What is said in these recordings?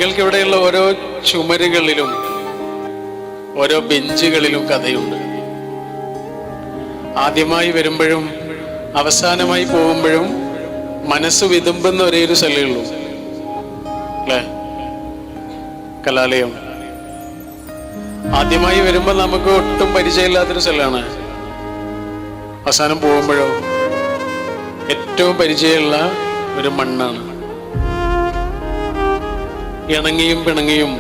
നിങ്ങൾക്കിവിടെയുള്ള ഓരോ ചുമരുകളിലും ഓരോ ബെഞ്ചുകളിലും കഥയുണ്ട്. ആദ്യമായി വരുമ്പോഴും അവസാനമായി പോകുമ്പോഴും മനസ്സ് വിതുമ്പുന്ന ഒരേ ഒരു സ്ഥലമേ ഉള്ളൂ അല്ലേ? കലാലയം. ആദ്യമായി വരുമ്പോൾ നമുക്ക് ഒട്ടും പരിചയമില്ലാത്തൊരു സ്ഥലമാണ്. അവസാനം പോകുമ്പോഴോ ഏറ്റവും പരിചയമുള്ള ഒരു മണ്ണാണ്. ഇണങ്ങിയും പിണങ്ങിയും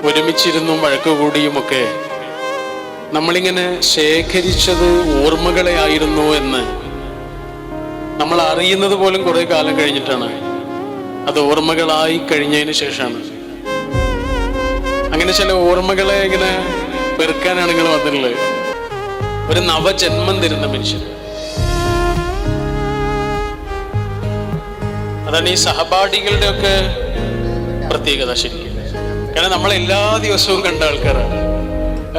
ഒരുമിച്ചിരുന്നും വഴക്ക് കൂടിയുമൊക്കെ നമ്മളിങ്ങനെ ശേഖരിച്ചത് ഓർമ്മകളെ ആയിരുന്നു എന്ന് നമ്മൾ അറിയുന്നത് പോലും കുറെ കാലം കഴിഞ്ഞിട്ടാണ്. അത് ഓർമ്മകളായി കഴിഞ്ഞതിന് ശേഷമാണ്. അങ്ങനെ ചില ഓർമ്മകളെ ഇങ്ങനെ പെറുക്കാനാണ് നിങ്ങൾ വന്നിട്ടുള്ളത്. ഒരു നവജന്മം തരുന്ന മനുഷ്യൻ. അതാണ് ഈ സഹപാഠികളുടെ ഒക്കെ പ്രത്യേകത ശരിക്കും. കാരണം നമ്മൾ എല്ലാ ദിവസവും കണ്ട ആൾക്കാരാണ്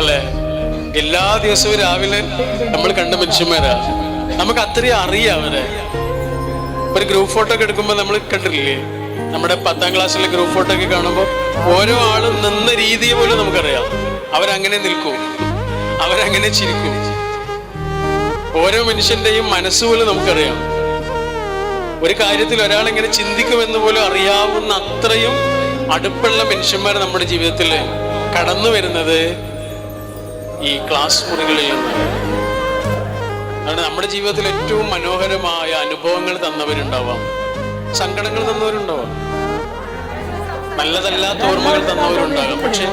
അല്ലേ? എല്ലാ ദിവസവും രാവിലെ നമ്മൾ കണ്ട മനുഷ്യന്മാരാ. നമുക്ക് അത്രയും അറിയാം അവരെ. ഒരു ഗ്രൂപ്പ് ഫോട്ടോ ഒക്കെ എടുക്കുമ്പോൾ നമ്മൾ കണ്ടില്ലേ, നമ്മുടെ 10ാം ക്ലാസ്സിലെ ഗ്രൂപ്പ് ഫോട്ടോ ഒക്കെ കാണുമ്പോൾ ഓരോ ആളും നിന്ന രീതി പോലും നമുക്കറിയാം. അവരങ്ങനെ നിൽക്കും, അവരങ്ങനെ ചിരിക്കും. ഓരോ മനുഷ്യന്റെയും മനസ്സുപോലും നമുക്കറിയാം. ഒരു കാര്യത്തിൽ ഒരാളെങ്ങനെ ചിന്തിക്കുമെന്ന് പോലും അറിയാവുന്ന അത്രയും അടുപ്പുള്ള മനുഷ്യന്മാർ നമ്മുടെ ജീവിതത്തിൽ കടന്നു വരുന്നത് ഈ ക്ലാസ് മുറികളിൽ നിന്നാണ്. അതുകൊണ്ട് നമ്മുടെ ജീവിതത്തിൽ ഏറ്റവും മനോഹരമായ അനുഭവങ്ങൾ തന്നവരുണ്ടാവാം, സങ്കടങ്ങൾ തന്നവരുണ്ടാവാം, നല്ലതല്ലാത്ത ഓർമ്മകൾ തന്നവരുണ്ടാകാം. പക്ഷെ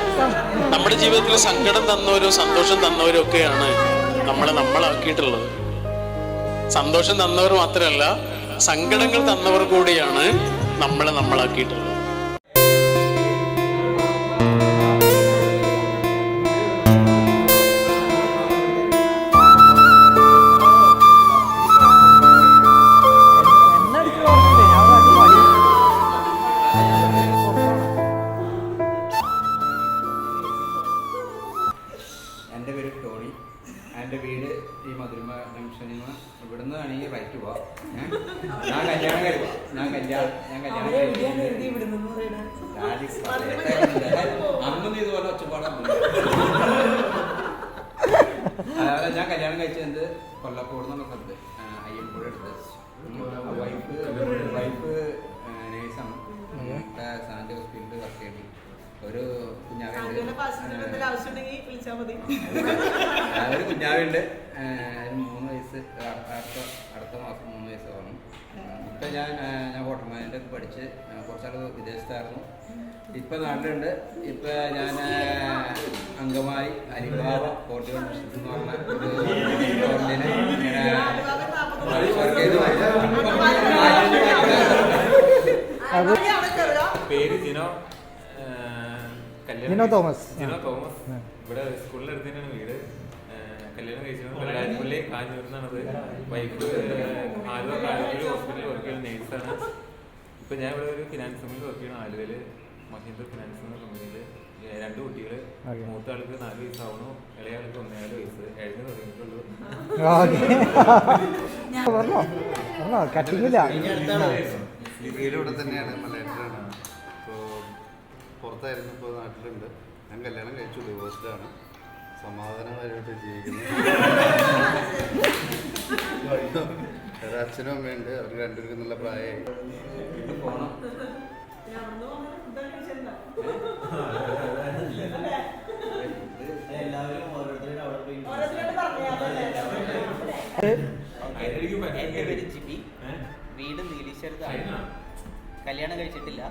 നമ്മുടെ ജീവിതത്തിൽ സങ്കടം തന്നവരും സന്തോഷം തന്നവരും ഒക്കെയാണ് നമ്മളാക്കിയിട്ടുള്ളത്. സന്തോഷം തന്നവർ മാത്രമല്ല, സങ്കടങ്ങൾ തന്നവർ കൂടിയാണ് നമ്മളാക്കിയിട്ടുള്ളത്. എൻ്റെ പേര് ടോണി. എൻ്റെ വീട് ഈ മധുരമ ജംഗ്ഷനിൽ നിന്ന്. ഇവിടുന്ന് വേണമെങ്കിൽ റൈറ്റ് പോവാം. ഞാൻ കല്യാണം കഴിക്കും. അന്നൊന്നും ഇതുപോലെ ഒച്ചപ്പാടാണ്. അതായത് ഞാൻ കല്യാണം കഴിച്ചത് കൊല്ലക്കോട് എന്നുള്ള സ്ഥലത്ത്, അയ്യമ്പുഴ അടുത്ത്. വൈഫ് നേഴ്സാണ്. സാന്റി ഹോസ്പിറ്റലിൽ വർക്ക് ചെയ്യുന്നത്. ഒരു കുഞ്ഞാവുണ്ട്. ഒരു കുഞ്ഞാവുണ്ട്. 3 വയസ്സ്. അടുത്ത മാസം 3 വയസ്സാവണം. ഇപ്പം ഞാൻ ഹോട്ടൽ മാനേജ്മെന്റ് പഠിച്ച് കുറച്ചാൾ വിദേശത്തായിരുന്നു. ഇപ്പം നാട്ടിലുണ്ട്. ഇപ്പം ഞാൻ അങ്കമാലി അലിബാബ കോർട്ടിയോൺ എന്ന് പറഞ്ഞ ഒരു കോർട്ടിന് വർക്ക് ചെയ്ത്. പേര് ജിനോ തോമസ്. ഇവിടെ സ്കൂളിൽ അടുത്തന്നെയാണ് വീട്. കല്യാണം കഴിച്ചത് കല്ലാരിപ്പള്ളി കാഞ്ഞൂരിന്നാണത്. വൈഫ് ആലുവ കാഞ്ഞൂർ ഹോസ്പിറ്റലിൽ വർക്ക് ചെയ്യുന്ന നേഴ്സാണ്. ഇപ്പം ഞാൻ ഇവിടെ ഒരു ഫിനാൻസ് കമ്പനിയിൽ വർക്ക് ചെയ്യണം. ആലുവയിൽ മഹീന്ദ്ര ഫിനാൻസ് എന്ന കമ്പനിയിൽ. 2 കുട്ടികൾ. മൂത്ത ആൾക്ക് 4 വയസ്സാവണു, ഇളയ ആൾക്ക് 1.5 വയസ്സ്. എഴുതി തുടങ്ങിയിട്ടുള്ളൂ. ഇവിടെ തന്നെയാണ്, മലയാളത്തിലാണ്. ഇപ്പോൾ പുറത്തായിരുന്നു, ഇപ്പോൾ നാട്ടിലുണ്ട്. ഞാൻ കല്യാണം കഴിച്ചു, ഡിവോഴ്സ്ഡാണ്. സമാധാനമായിട്ട് ജീവിക്കുന്നു. ഒരച്ഛനും അമ്മയുണ്ട്. അവർക്ക് രണ്ടുപേർക്കും നല്ല പ്രായമായി. എൻ്റെ പേര് ജിബി. വീട് നീലീശ്വരത്താണ്. കല്യാണം കഴിച്ചിട്ടില്ല.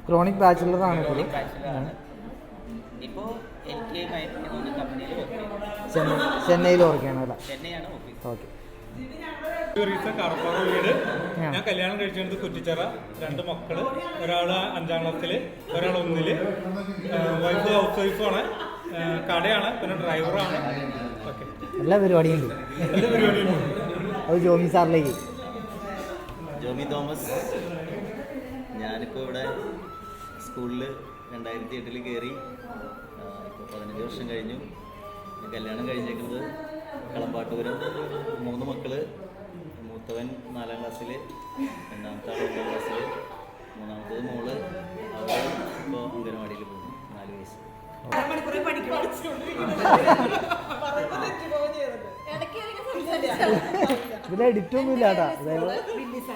ക്രോണിക് ബാച്ചിലറാണ്. ഇപ്പോൾ എനിക്ക് കമ്പനിയിൽ വർക്ക് ചെയ്യുന്നത്. ചെന്നൈയിൽ വർക്ക് ചെയ്യണമല്ലോ. ചെന്നൈയാണ് ഓഫീസ്. ഓക്കെ. വീട്. ഞാൻ കല്യാണം കഴിച്ചത് കുറ്റിച്ചിറ. 2 മക്കള്. ഒരാൾ 5ാം ക്ലാസ്സിൽ, ഒരാൾ 1-ല്. വൈഫ് ഹൗസ് വൈഫാണ്. കടയാണ്, പിന്നെ ഡ്രൈവറാണ്. ഓക്കെ. എല്ലാ പരിപാടിയുണ്ട്. അത് ജോമി സാറിലേക്ക്. ജോമി തോമസ്. ഞാനിപ്പോൾ ഇവിടെ സ്കൂളിൽ 2008 കയറി. ഇപ്പോൾ 15 വർഷം കഴിഞ്ഞു. കല്യാണം കഴിഞ്ഞേക്കുന്നത് കളമ്പാട്ടൂരം. 3 മക്കൾ. മൂത്തവൻ 4ാം ക്ലാസ്സിൽ, രണ്ടാമത്തെ ആൾ 1ാം ക്ലാസ്സിൽ, മൂന്നാമത്തത് മോള് അവിടെ ഇപ്പോൾ അംഗനവാടിയിൽ പോകുന്നു 4 വയസ്സ്. ഇതിൽ എഡിറ്റ് ഒന്നും ഇല്ല കേട്ടാ.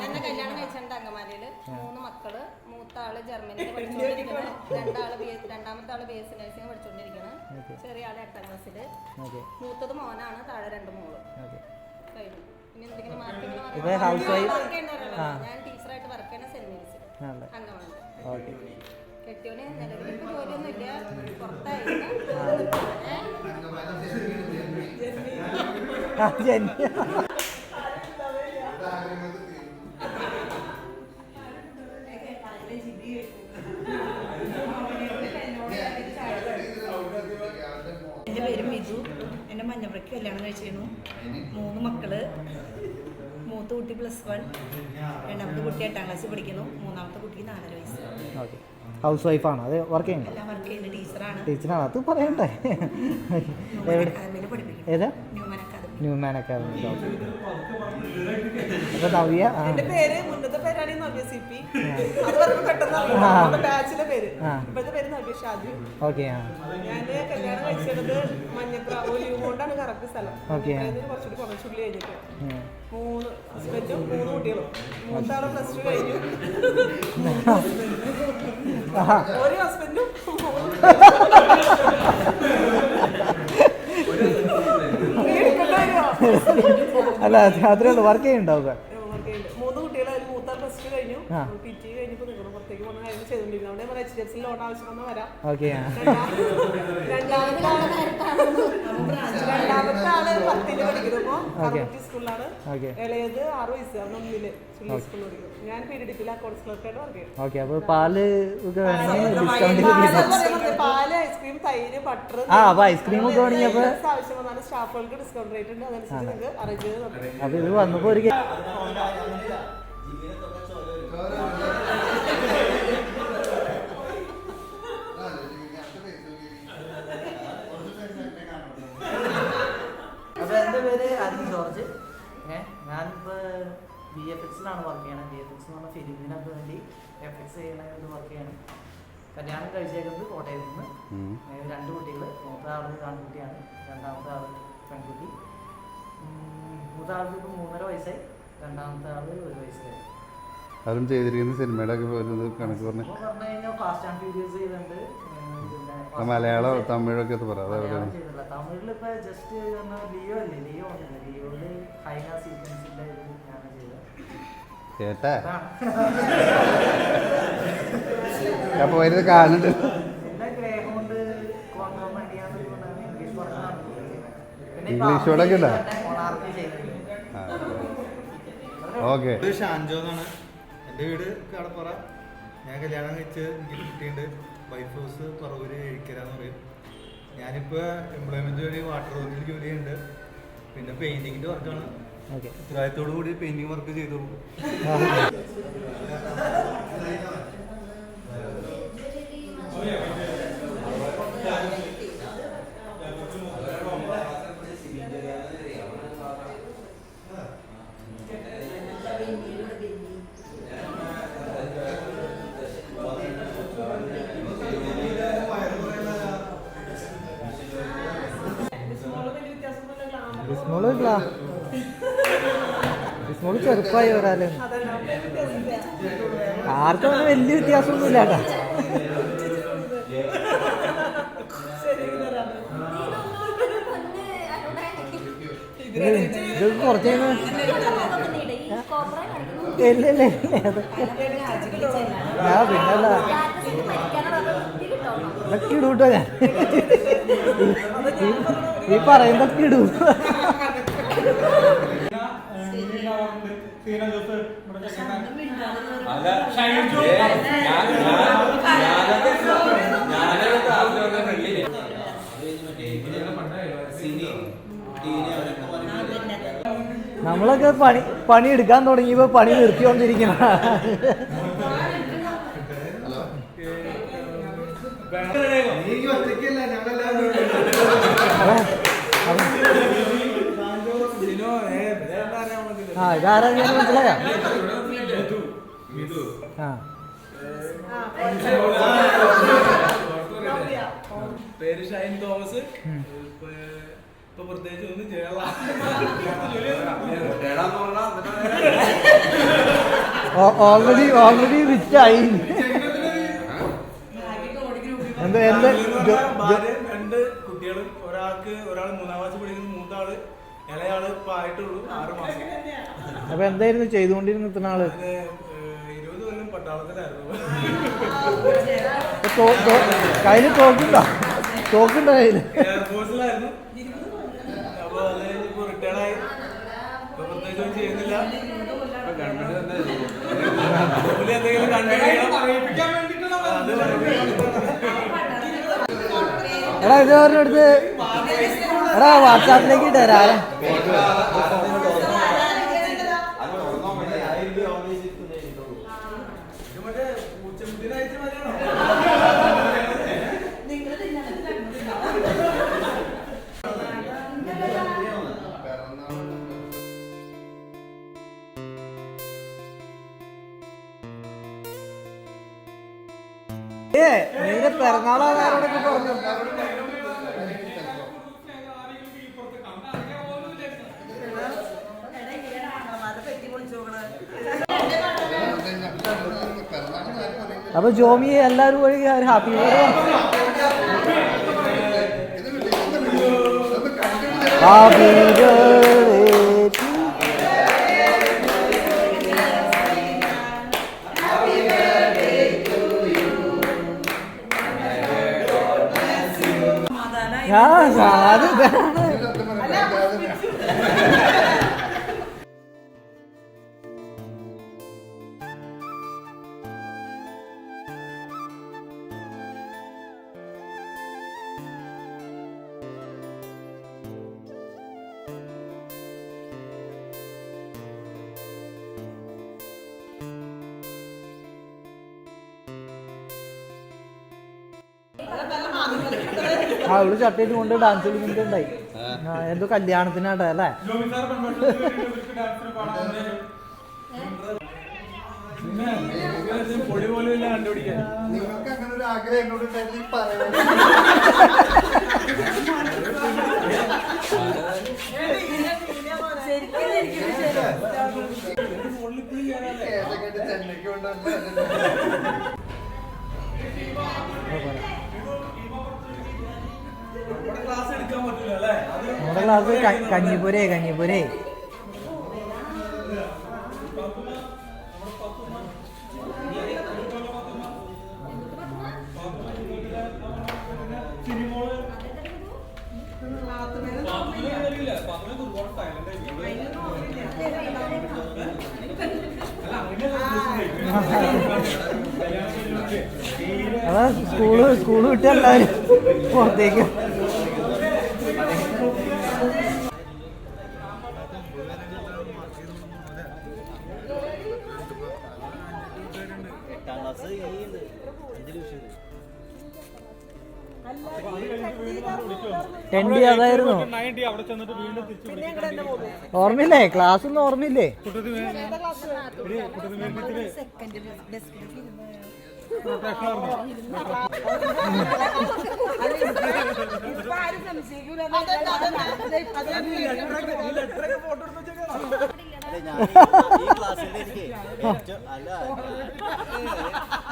എന്നെ കല്യാണം കഴിച്ചിട്ടുണ്ട് അങ്കമാലിയില്. 3 മക്കള്. മൂത്ത ആള് ജർമ്മനിയിൽ പഠിച്ചുകൊണ്ടിരിക്കുന്നത്, രണ്ടാമത്തെ ആള് BSc നഴ്സിംഗ് പഠിച്ചുകൊണ്ടിരിക്കുന്നത്, ചെറിയ ആള് 8ാം ക്ലാസ്സില്, മൂത്തത് മോനാണ്, താഴെ 2 മോള്. കഴിഞ്ഞു. ഇനി എന്തെങ്കിലും ഞാൻ ടീച്ചറായിട്ട് വർക്ക് ചെയ്യണ സെന്റ് മേരീസിൽ അങ്കമാലി. കെട്ടിയോന് നിലവിൽ ജോലിയൊന്നും ഇല്ല, പുറത്തായിരുന്നു. എൻ്റെ പേര് മിതു. എൻ്റെ മഞ്ഞപ്പുറയ്ക്ക് കല്യാണം കഴിച്ചിരുന്നു. 3 മക്കള്. മൂത്ത കുട്ടി +1, രണ്ടാമത്തെ കുട്ടി 8ാം ക്ലാസ്സിൽ പഠിക്കുന്നു, മൂന്നാമത്തെ കുട്ടിക്ക് 4 വയസ്സ്. ഹൗസ് വൈഫാണ്. അത് വർക്ക് ചെയ്യുന്നത്? എല്ലാം വർക്ക് ചെയ്യുന്ന ടീച്ചറാണ്. ടീച്ചറാണ്. അത് പറയണ്ടേ? ഏതാ? Newman academy. അപ്പൊ നവ്യ, എന്റെ പേര് മുന്നത്തെ പേരാണ് നവ്യ CP. പെട്ടെന്ന് ബാച്ചിലെ പേര്. ഇപ്പോഴത്തെ പേര് നവ്യ ഷാജു. ഓക്കെ. ഞാൻ കല്യാണം കഴിച്ചത് മഞ്ഞപ്രാവ് കൊണ്ടാണ് കറക്റ്റ് സ്ഥലം. കുറച്ചുകൂടി കുറച്ചുള്ളി കഴിഞ്ഞിട്ട് 3 ഹസ്ബൻഡും 3 കുട്ടികളും. മൂത്താള് +2 കഴിഞ്ഞു. ഒരു ഹസ്ബൻഡും അല്ല അത്രേ ഉള്ളൂ. വർക്ക് ചെയ്യുന്നുണ്ടാവുക. 3 കുട്ടികൾ. അതിൽ മൂത്താൾ +2 കഴിഞ്ഞു. PT കഴിഞ്ഞപ്പോൾ നിൽക്കണം. പുറത്തേക്ക് പോകുന്ന കാര്യം ചെയ്തോണ്ടിരിക്കണം. അവിടെ HDFC ലോൺ ആവശ്യം വന്നാൽ വരാം. രണ്ടാമത്തെ ആള് 10ൽ പഠിക്കുന്നു. കറുകുറ്റി സ്കൂളിലാണ്. ഇളയത് 6 വയസ്സ്. അവൻ 1ല് സ്കൂളിൽ പഠിക്കും. ഞാൻ പീഡിപ്പിൽ അക്കൗണ്ട്സ് ക്ലർക്കായിട്ട് വർക്ക് ചെയ്യും. ഓക്കെ. അപ്പോൾ പാല് ഒക്കെ വേണമെങ്കിൽ ഡിസ്കൗണ്ട്. പാല്, ഐസ്ക്രീം, തൈര്, ബട്ടർ, ഐസ്ക്രീം ഒക്കെ വേണമെങ്കിൽ അപ്പോൾ ആവശ്യം വന്നാലും സ്റ്റാഫുകൾക്ക് ഡിസ്കൗണ്ട് റേറ്റ് ഉണ്ട്. അതനുസരിച്ച് നിങ്ങൾക്ക് അറേഞ്ച് ചെയ്ത് തരും. അപ്പോൾ ഇത് വന്നപ്പോൾ ഒരു അപ്പോൾ എൻ്റെ പേര് അരുൺ ജോർജ്. ഞാനിപ്പോൾ VFXിലാണ് വർക്ക് ചെയ്യണത്. VFX എന്ന് പറഞ്ഞാൽ ഫിലിമിനൊക്കെ വേണ്ടി FX ചെയ്യണത് വർക്ക് ചെയ്യണം. കല്യാണം കഴിച്ചേക്കുന്നത് കോട്ടയത്ത് നിന്ന്. 2 കുട്ടികൾ. മൂത്ത ആൾ ആൺകുട്ടിയാണ്, രണ്ടാമത്തെ ആൾ പെൺകുട്ടി. മൂത്ത ആൾക്ക് ഇപ്പോൾ 3.5 വയസ്സായി, രണ്ടാമത്തെ ആൾ 1 വയസ്സായി. അവരും ചെയ്തിരിക്കുന്ന സിനിമയുടെ ഒക്കെ കണക്ക് പറഞ്ഞു കഴിഞ്ഞാൽ ഫാസ്റ്റ് ആൻഡ് ഫ്യൂരിയസ് ചെയ്തിട്ടുണ്ട്. മലയാളം തമിഴൊക്കെ പറയാം. തമിഴിൽ ഇപ്പൊ ജസ്റ്റ് ലിയോ അല്ലേ, ലിയോയില് ഹൈന സീക്വൻസിന്റെ ഇത് ഞാൻ ചെയ്തത്. കേട്ടാ അപ്പൊ വരുന്നത് കാണുന്നുണ്ട്. പിന്നെ ഗ്രേഹോണ്ട് ഇംഗ്ലീഷോടൊക്കെ ഉണ്ടോ? ഓക്കെ. ഷാൻജോ എന്നാണ് എൻ്റെ വീട്. കടപ്പുറ. ഞാൻ കല്യാണം കഴിച്ച് എനിക്ക് കുട്ടിയുണ്ട്. വൈഫ് ഹൗസ് പറവൂര് എഴിക്കരാന്ന് പറയും. ഞാനിപ്പോൾ എംപ്ലോയ്മെൻറ്റ് വഴി വാട്ടർ വർക്കിൽ ജോലി ചെയ്യുന്നുണ്ട്. പിന്നെ പെയിൻറ്റിങ്ങിൻ്റെ വർക്കാണ്. ഉത്തരവാദിത്തോടു കൂടി പെയിൻറ്റിങ് വർക്ക് ചെയ്തോളൂ. ബിസ്മോള് ചെറുപ്പമായി വരാല്ലേ. ആർക്കും അങ്ങനെ വലിയ വ്യത്യാസമൊന്നുമില്ല കേട്ടാ. ഇത് കുറച്ച് ഇല്ലല്ലേ പിന്നല്ല ഇതൊക്കെ ഇടൂട്ടോ. ഞാൻ ഈ പറയുന്നതൊക്കെ ഇടും. നമ്മളൊക്കെ പണി എടുക്കാൻ തുടങ്ങിയപ്പോ പണി നിർത്തിക്കൊണ്ടിരിക്കുന്ന ഇതാരാ മനസ്സിലായ? പേര് ഷൈൻ തോമസ്. ഇപ്പൊ പ്രത്യേകിച്ച് ഒന്നും ചെയ്യാനുള്ള ഓൾറെഡി റിച്ചായി. രണ്ട് കുട്ടികളും ഒരാൾ 3ാം ക്ലാസ് പഠിക്കുന്ന, മൂത്താള് ഇളയാള് ഇപ്പൊ ആയിട്ടുള്ളൂ 6 മാസം. അപ്പൊ എന്തായിരുന്നു ചെയ്തുകൊണ്ടിരുന്ന ഇത്ര നാള്? 20 കൊല്ലം പട്ടാളത്തിലായിരുന്നു. കയ്യില് തോക്കുണ്ടോ കയ്യില്? എയർഫോഴ്സിലായിരുന്നു. അപ്പൊ അത് കഴിഞ്ഞ് ഇപ്പൊ റിട്ടയർഡായി. ഇപ്പൊ പ്രത്യേകിച്ച് ഒന്നും ചെയ്യുന്നില്ല. എന്തെങ്കിലും എടാ ഇത് പറഞ്ഞെടുത്ത് എടാ വാട്സാപ്പിലേക്ക് ഇട്ടേരാ. നിന്റെ പിറന്നാളാരോടൊക്കെ പറഞ്ഞു. അപ്പൊ ജോമി എല്ലാരും വഴി ഹാപ്പി ഹാപ്പി അവള് ചട്ടയിട്ട് കൊണ്ട് ഡാൻസ് കളിക്കുന്നുണ്ടായി. എന്തോ കല്യാണത്തിനാട്ടെ അല്ലേ? പൊടി പോലും ഇല്ല കണ്ടുപിടിക്കാൻ. നിങ്ങൾക്ക് അങ്ങനെ ഒരു ആഗ്രഹം എന്നോട് പറയാം. ചെന്നൈക്ക് നമ്മുടെ ക്ലാസ് കഞ്ഞിപ്പുരേ അതാ സ്കൂള് വിട്ട് എല്ലാവരും പുറത്തേക്ക്. അതായിരുന്നു ഓർമ്മയില്ലേ? ക്ലാസ് ഒന്നും ഓർമ്മയില്ലേ?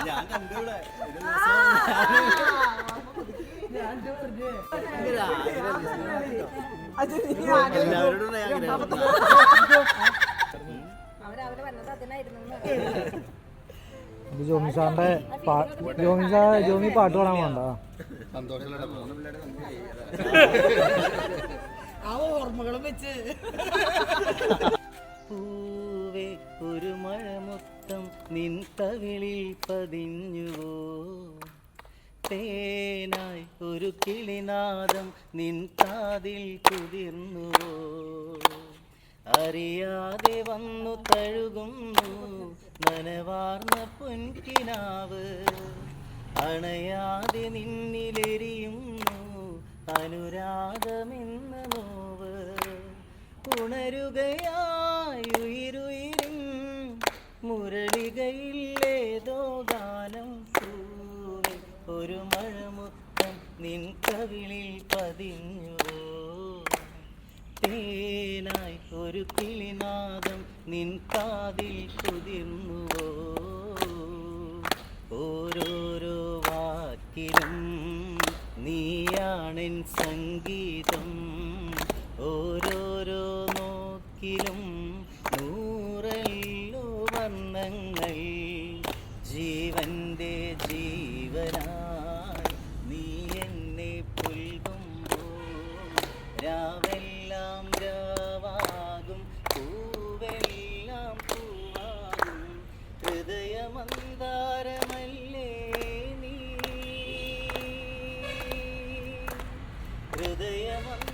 ഞാൻ കണ്ടൂടെ ജോമി സാറിന്റെ ജോമി പാട്ട് പാടാൻ പോണ്ട. ഓർമ്മകളും വെച്ച് പൂവേ ഒരു മഴ മൊത്തം നിൻ കവിളിൽ പതിഞ്ഞുവോ, തേനായി ഒരു കിളിനാദം നിൻ കാതിൽ കുതിർന്നുവോ, അറിയാതെ വന്നു തഴുകുന്നു നനവാർന്ന പൊൻകിനാവ്, അണയാതെ നിന്നിലെരിയുന്നു അനുരാഗമെന്ന നോവ്, ഉണരുകയായി ഉയിരുയിരും മുരളികയില്ലേതോ ഗാനം. കാതിൽ കുതിർന്നുവോ ഓരോരോ വാക്കിലും നീയാണെൻ സംഗീതം ഓരോരോ നോക്കിലും നൂറല്ലോ വർണ്ണങ്ങൾ ജീവന്റെ ജീവനായി നീ എന്നെ പുൽകുമ്പോൾ രാവെല്ലാം രാവാകും പൂവെല്ലാം പൂവാകും ഹൃദയമന്താരമല്ലേ നീ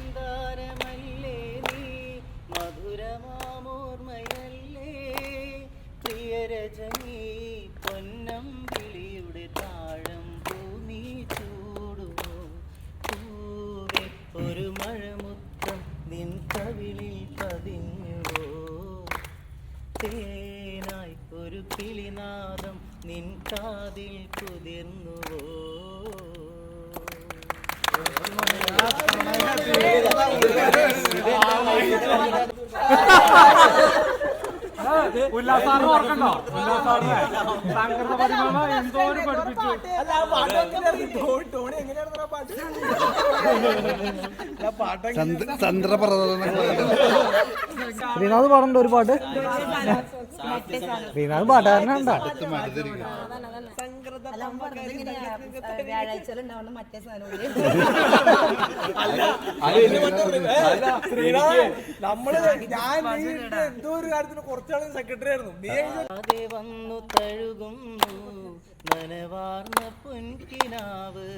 ഹൃദയമന്താരമല്ലേ നീ മധുരമാമോർമ്മയല്ലേ പ്രിയരജനീ പൊന്നമ്പിളിയുടെ താഴം ഭൂമി ചൂടുമോ പൂവേ ഒരു മഴമുത്തം നിൻ കവിളിൽ പതിഞ്ഞുവോ തേനായി ഒരു കിളിനാദം നിൻ കാതിൽ കുതിർന്നുവോ ഉല്ലാസാറിനെ ഓർക്കണ്ടോ? ഉല്ലാസാറിനെ സംഘർഷ പരിമള എന്തോരം പഠിപ്പിച്ചു. ശ്രീനാഥ് പാടണ്ട ഒരു പാട്ട്. ശ്രീനാഥ് പാട്ടുകാരനാണ്ടാ. വ്യാഴാഴ്ച ഉണ്ടാവുന്ന മറ്റേ സാധനം എന്തോ ഒരു കാര്യത്തിന് കുറച്ചാളും സെക്രട്ടറി ആയിരുന്നു. അതെ വന്നു തഴുകുന്നു നനവാർന്ന പൊൻകിനാവ്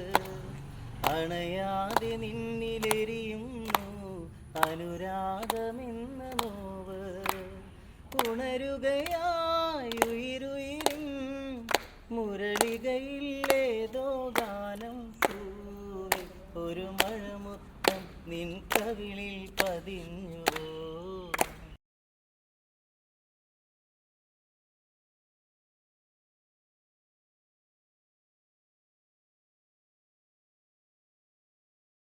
അണയാതെ നിന്നിലെരിയുന്നു അനുരാഗമെന്ന നോവ് ഉണരുകയായി ഉയിരുയിരും മുരളികയില്ലേതോ ഗാനം പൂവേ ഒരു മഴമുത്തം നിൻ കവിളിൽ പതിഞ്ഞു